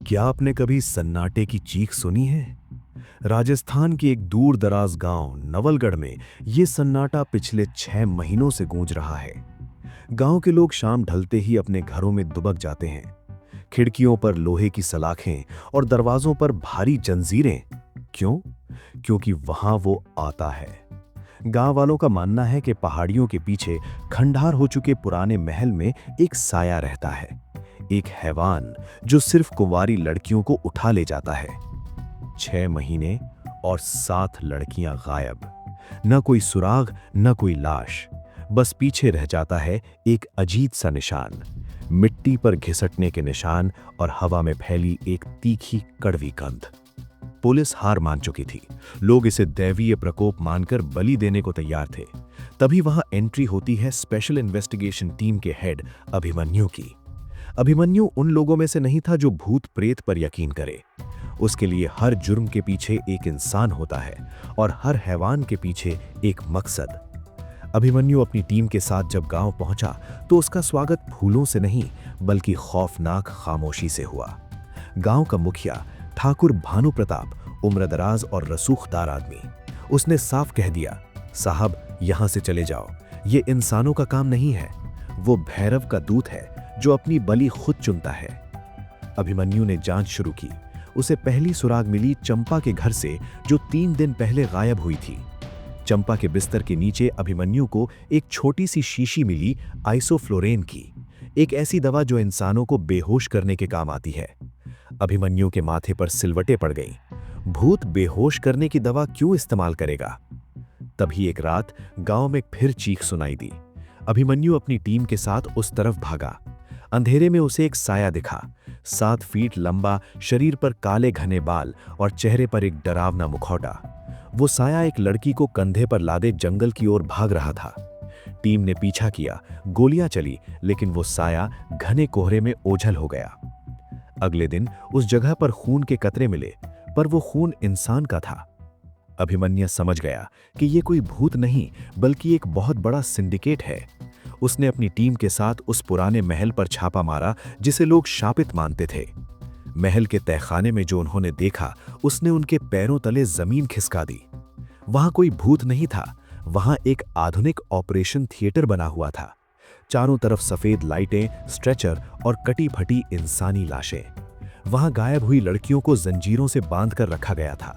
क्या आपने कभी सन्नाटे की चीख सुनी है? राजस्थान के एक दूर दराज गांव नवलगढ़ में ये सन्नाटा पिछले 6 महीनों से गूंज रहा है। गांव के लोग शाम ढलते ही अपने घरों में दुबक जाते हैं। खिड़कियों पर लोहे की सलाखें और दरवाजों पर भारी जंजीरें। क्यों? क्योंकि वहां वो आता है। गांव वालों का मानना है कि पहाड़ियों के पीछे खंडहर हो चुके पुराने महल में एक साया रहता है, एक हैवान जो सिर्फ कुंवारी लड़कियों को उठा ले जाता है। 6 महीने और 7 लड़कियां गायब। न कोई सुराग, न कोई लाश। बस पीछे रह जाता है एक अजीब सा निशान, मिट्टी पर घिसटने के निशान और हवा में फैली एक तीखी कड़वी गंध। पुलिस हार मान चुकी थी। लोग इसे दैवीय प्रकोप मानकर बलि देने को तैयार थे। तभी वहां एंट्री होती है स्पेशल इन्वेस्टिगेशन टीम के हेड अभिमन्यु की। अभिमन्यु उन लोगों में से नहीं था जो भूत प्रेत पर यकीन करे। उसके लिए हर जुर्म के पीछे एक इंसान होता है और हर हैवान के पीछे एक मकसद। अभिमन्यु अपनी टीम के साथ जब गांव पहुंचा तो उसका स्वागत फूलों से नहीं बल्कि खौफनाक खामोशी से हुआ। गांव का मुखिया ठाकुर भानु प्रताप उम्रदराज और रसूखदार आदमी, उसने साफ कह दिया, साहब यहां से चले जाओ, ये इंसानों का काम नहीं है। वो भैरव का दूत है जो अपनी बलि खुद चुनता है। अभिमन्यु ने जांच शुरू की। उसे पहली सुराग मिली चंपा के घर से, जो 3 दिन पहले गायब हुई थी। चंपा के बिस्तर के नीचे अभिमन्यु को एक छोटी सी शीशी मिली आइसोफ्लोरेन की, एक ऐसी दवा जो इंसानों को बेहोश करने के काम आती है। अभिमन्यु के माथे पर सिलवटें पड़ गईं। भूत बेहोश करने की दवा क्यों इस्तेमाल करेगा? तभी एक रात गांव में फिर चीख सुनाई दी। अभिमन्यु अपनी टीम के साथ उस तरफ भागा। अंधेरे में उसे एक साया दिखा, 7 फीट लंबा, शरीर पर काले घने बाल और चेहरे पर एक डरावना मुखौटा। वो साया एक लड़की को कंधे पर लादे जंगल की ओर भाग रहा था। टीम ने पीछा किया, गोलियां चली, लेकिन वो साया घने कोहरे में ओझल हो गया। अगले दिन उस जगह पर खून के कतरे मिले, पर वो खून इंसान का था। अभिमन्यु समझ गया कि ये कोई भूत नहीं बल्कि एक बहुत बड़ा सिंडिकेट है। उसने अपनी टीम के साथ उस पुराने महल पर छापा मारा जिसे लोग शापित मानते थे। महल के तहखाने में जो उन्होंने देखा, उसने उनके पैरों तले जमीन खिसका दी। वहां कोई भूत नहीं था, वहां एक आधुनिक ऑपरेशन थिएटर बना हुआ था। चारों तरफ सफेद लाइटें, स्ट्रेचर और कटी फटी इंसानी लाशें। वहां गायब हुई लड़कियों को जंजीरों से बांधकर रखा गया था।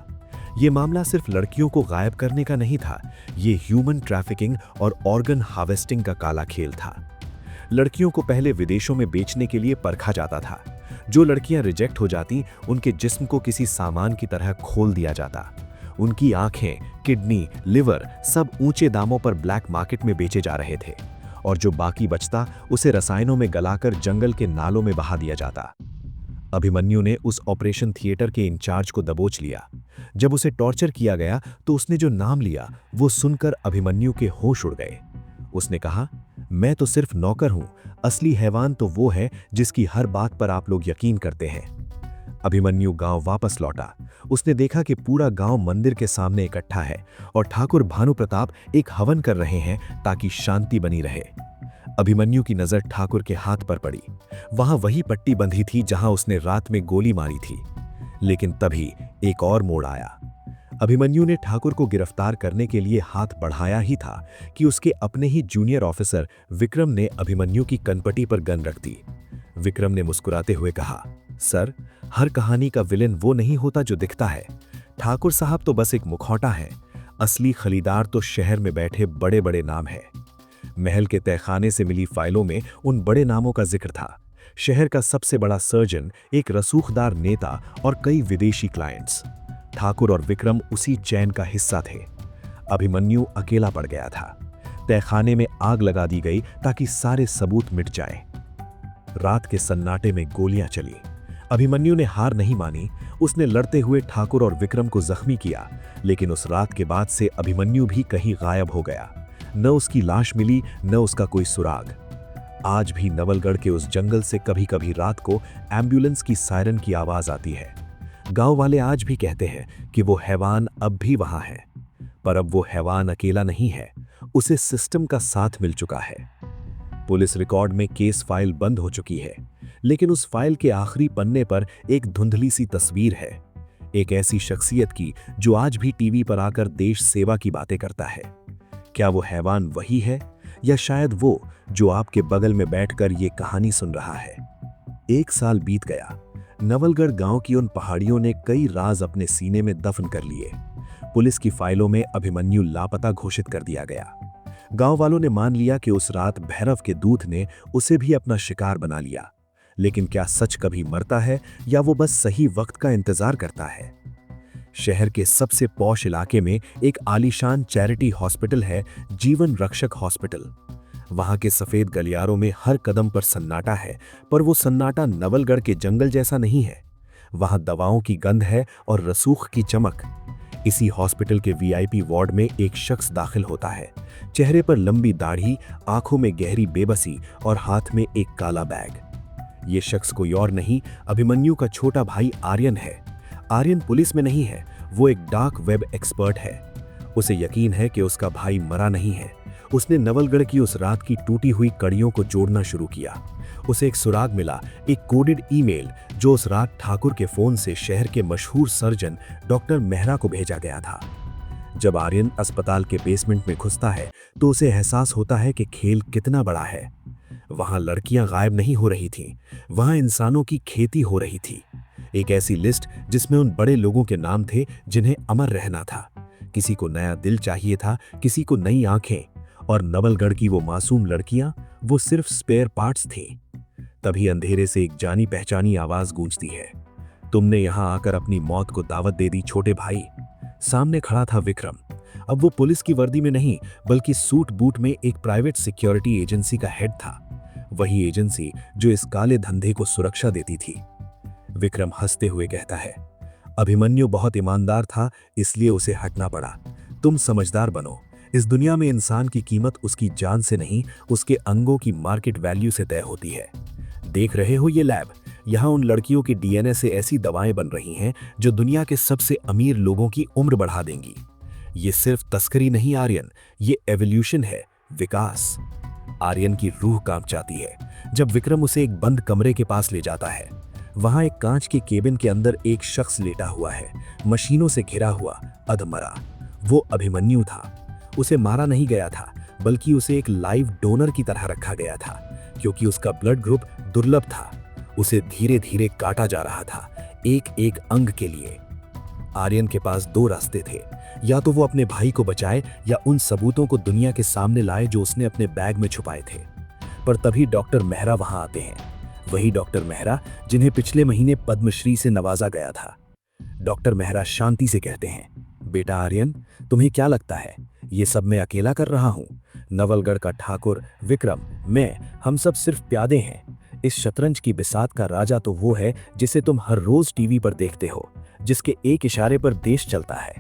ये मामला सिर्फ लड़कियों को गायब करने का नहीं था, ये ह्यूमन ट्रैफिकिंग और ऑर्गन हार्वेस्टिंग का काला खेल था। लड़कियों को पहले विदेशों में बेचने के लिए परखा जाता था। जो लड़कियां रिजेक्ट हो जाती, उनके जिस्म को किसी सामान की तरह खोल दिया जाता। उनकी आंखें, किडनी, लिवर सब ऊंचे दामों पर ब्लैक मार्केट में बेचे जा रहे थे, और जो बाकी बचता उसे रसायनों में गलाकर जंगल के नालों में बहा दिया जाता। अभिमन्यु ने उस ऑपरेशन थिएटर के इंचार्ज को दबोच लिया। जब उसे टॉर्चर किया गया तो उसने जो नाम लिया वो सुनकर अभिमन्यु के होश उड़ गए। उसने कहा, मैं तो सिर्फ नौकर हूं, असली हैवान तो वो है जिसकी हर बात पर आप लोग यकीन करते हैं। अभिमन्यु गांव वापस लौटा। उसने देखा कि पूरा गांव मंदिर के सामने इकट्ठा है और ठाकुर भानु प्रताप एक हवन कर रहे हैं ताकि शांति बनी रहे। अभिमन्यु की नजर ठाकुर के हाथ पर पड़ी। वहां वही पट्टी बंधी थी जहां उसने रात में गोली मारी थी। लेकिन तभी एक और मोड़ आया। अभिमन्यु ने ठाकुर को गिरफ्तार करने के लिए हाथ बढ़ाया ही था कि उसके अपने ही जूनियर ऑफिसर विक्रम ने अभिमन्यु की कनपटी पर गन रख दी। विक्रम ने मुस्कुराते हुए कहा, सर, हर कहानी का विलेन वो नहीं होता जो दिखता है। ठाकुर साहब तो बस एक मुखौटा है, असली खरीदार तो शहर में बैठे बड़े बड़े नाम है। महल के तहखाने से मिली फाइलों में उन बड़े नामों का जिक्र था। शहर का सबसे बड़ा सर्जन, एक रसूखदार नेता और कई विदेशी क्लाइंट्स। ठाकुर और विक्रम उसी चैन का हिस्सा थे। अभिमन्यु अकेला पड़ गया था। तहखाने में आग लगा दी गई ताकि सारे सबूत मिट जाएं। रात के सन्नाटे में गोलियां चली। अभिमन्यु ने हार नहीं मानी। उसने लड़ते हुए ठाकुर और विक्रम को जख्मी किया, लेकिन उस रात के बाद से अभिमन्यु भी कहीं गायब हो गया। न उसकी लाश मिली, न उसका कोई सुराग। आज भी नवलगढ़ के उस जंगल से कभी कभी रात को एम्बुलेंस की सायरन की आवाज आती है। गांव वाले आज भी कहते हैं कि वो हैवान अब भी वहां है, पर अब वो हैवान अकेला नहीं है, उसे सिस्टम का साथ मिल चुका है। पुलिस रिकॉर्ड में केस फाइल बंद हो चुकी है। लेकिन उस फाइल के आखिरी पन्ने पर एक धुंधली सी तस्वीर है, एक ऐसी शख्सियत की जो आज भी टीवी पर आकर देश सेवा की बातें करता है। क्या वो हैवान वही है, या शायद वो जो आपके बगल में बैठकर ये कहानी सुन रहा है? 1 साल बीत गया। नवलगढ़ गांव की उन पहाड़ियों ने कई राज अपने सीने में दफन कर लिए। पुलिस की फाइलों में अभिमन्यु लापता घोषित कर दिया गया। गांव वालों ने मान लिया कि उस रात भैरव के दूत ने उसे भी अपना शिकार बना लिया। लेकिन क्या सच कभी मरता है, या वो बस सही वक्त का इंतजार करता है? शहर के सबसे पॉश इलाके में एक आलीशान चैरिटी हॉस्पिटल है, जीवन रक्षक हॉस्पिटल। वहां के सफेद गलियारों में हर कदम पर सन्नाटा है, पर वो सन्नाटा नवलगढ़ के जंगल जैसा नहीं है। वहां दवाओं की गंध है और रसूख की चमक। इसी हॉस्पिटल के वीआईपी वार्ड में एक शख्स दाखिल होता है। चेहरे पर लंबी दाढ़ी, आंखों में गहरी बेबसी और हाथ में एक काला बैग। ये शख्स कोई और नहीं, अभिमन्यु का छोटा भाई आर्यन है। आर्यन पुलिस में नहीं है, वो एक डार्क वेब एक्सपर्ट है। उसे यकीन है कि उसका भाई मरा नहीं है। उसने नवलगढ़ की उस रात की टूटी हुई कड़ियों को जोड़ना शुरू किया। उसे एक सुराग मिला, एक कोडेड ईमेल जो उस रात ठाकुर के फोन से शहर के मशहूर सर्जन डॉक्टर मेहरा को भेजा गया था। जब आर्यन अस्पताल के बेसमेंट में घुसता है तो उसे एहसास होता है कि खेल कितना बड़ा है। वहां लड़कियां गायब नहीं हो रही थीं, वहां इंसानों की खेती हो रही थी। एक ऐसी लिस्ट जिसमें उन बड़े लोगों के नाम थे जिन्हें अमर रहना था। किसी को नया दिल चाहिए था, किसी को नई आंखें, और नवलगढ़ की वो मासूम लड़कियां, वो सिर्फ स्पेयर पार्ट्स थीं। तभी अंधेरे से एक जानी पहचानी आवाज गूंजती है, तुमने यहां आकर अपनी मौत को दावत दे दी छोटे भाई। सामने खड़ा था विक्रम। अब वो पुलिस की वर्दी में नहीं, बल्कि सूट बूट में एक प्राइवेट सिक्योरिटी एजेंसी का हेड था। वही एजेंसी जो इस काले धंधे को सुरक्षा देती थी। विक्रम हंसते हुए कहता है, अभिमन्यु बहुत ईमानदार था, इसलिए उसे हटना पड़ा। तुम समझदार बनो। इस दुनिया में इंसान की कीमत उसकी जान से नहीं, उसके अंगों की मार्केट वैल्यू से तय होती है। देख रहे हो ये लैब? यहाँ उन लड़कियों के डीएनए से ऐसी दवाएं बन रही हैं जो दुनिया के सबसे अमीर लोगों की उम्र बढ़ा देंगी। ये सिर्फ तस्करी नहीं आर्यन, ये एवोल्यूशन है, विकास। आर्यन की रूह कांप जाती है जब विक्रम उसे एक बंद कमरे के पास ले जाता है। वहां एक कांच के केबिन के अंदर एक शख्स लेटा हुआ है, मशीनों से घिरा हुआ, अधमरा। वो अभिमन्यु था। उसे मारा नहीं गया था, बल्कि उसे एक लाइव डोनर की तरह रखा गया था, क्योंकि उसका ब्लड ग्रुप दुर्लभ था। उसे धीरे धीरे काटा जा रहा था, एक एक अंग के लिए। आर्यन के पास 2 रास्ते थे, या तो वो अपने भाई को बचाए या उन सबूतों को दुनिया के सामने लाए जो उसने अपने बैग में छुपाए थे। पर तभी डॉक्टर मेहरा वहां आते हैं, वही डॉक्टर मेहरा जिन्हें पिछले महीने पद्मश्री से नवाजा गया था। डॉक्टर मेहरा शांति से कहते हैं, बेटा आर्यन, तुम्हें क्या लगता है ये सब मैं अकेला कर रहा हूं? नवलगढ़ का ठाकुर, विक्रम, हम सब सिर्फ प्यादे हैं। इस शतरंज की बिसात का राजा तो वो है जिसे तुम हर रोज टीवी पर देखते हो, जिसके एक इशारे पर देश चलता है।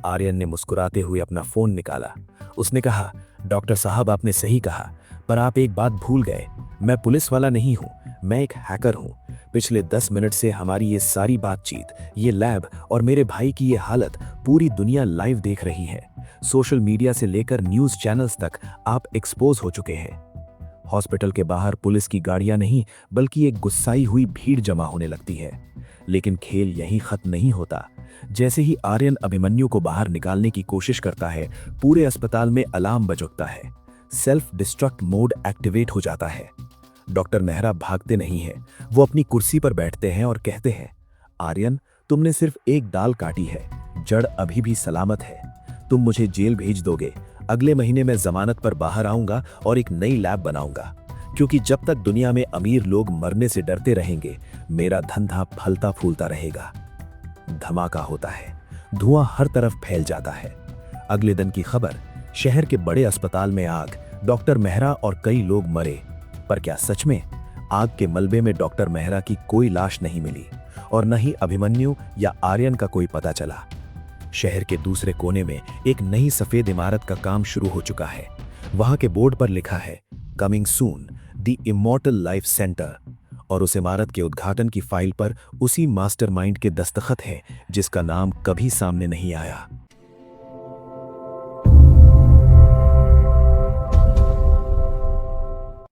आर्यन ने मुस्कुराते हुए अपना फोन निकाला। उसने कहा, डॉक्टर साहब आपने सही कहा, पर आप एक बात भूल गए। मैं पुलिस वाला नहीं हूं, मैं एक हैकर हूं। पिछले 10 मिनट से हमारी ये सारी बातचीत, ये लैब और मेरे भाई की ये हालत पूरी दुनिया लाइव देख रही है। सोशल मीडिया से लेकर न्यूज चैनल्स तक आप एक्सपोज हो चुके हैं। हॉस्पिटल के बाहर पुलिस की गाड़ियां नहीं, बल्कि एक गुस्साई हुई भीड़ जमा होने लगती है। लेकिन खेल यहीं खत्म नहीं होता। जैसे ही आर्यन अभिमन्यु को बाहर निकालने की कोशिश करता है, पूरे अस्पताल में अलार्म बज उठता है। सेल्फ डिस्ट्रक्ट मोड एक्टिवेट हो जाता है। डॉक्टर मेहरा भागते नहीं हैं, वो अपनी कुर्सी पर बैठते हैं और कहते हैं, आर्यन, तुमने सिर्फ एक डाल काटी है, जड़ अभी भी सलामत है। तुम मुझे जेल भेज दोगे, अगले महीने मैं जमानत पर बाहर आऊंगा और एक नई लैब बनाऊंगा, क्योंकि जब तक दुनिया में अमीर लोग मरने से डरते रहेंगे, मेरा धंधा फलता फूलता रहेगा। धमाका होता है, धुआं हर तरफ फैल जाता है। अगले दिन की खबर, शहर के बड़े अस्पताल में आग, डॉक्टर मेहरा और कई लोग मरे। पर क्या सच में? आग के मलबे में डॉक्टर मेहरा की कोई लाश नहीं मिली और न ही अभिमन्यु या आर्यन का कोई पता चला। शहर के दूसरे कोने में एक नई सफेद इमारत का काम शुरू हो चुका है। वहां के बोर्ड पर लिखा है, coming soon, the immortal life centre, और उस इमारत के उद्घाटन की फाइल पर उसी मास्टरमाइंड के दस्तखत हैं जिसका नाम कभी सामने नहीं आया।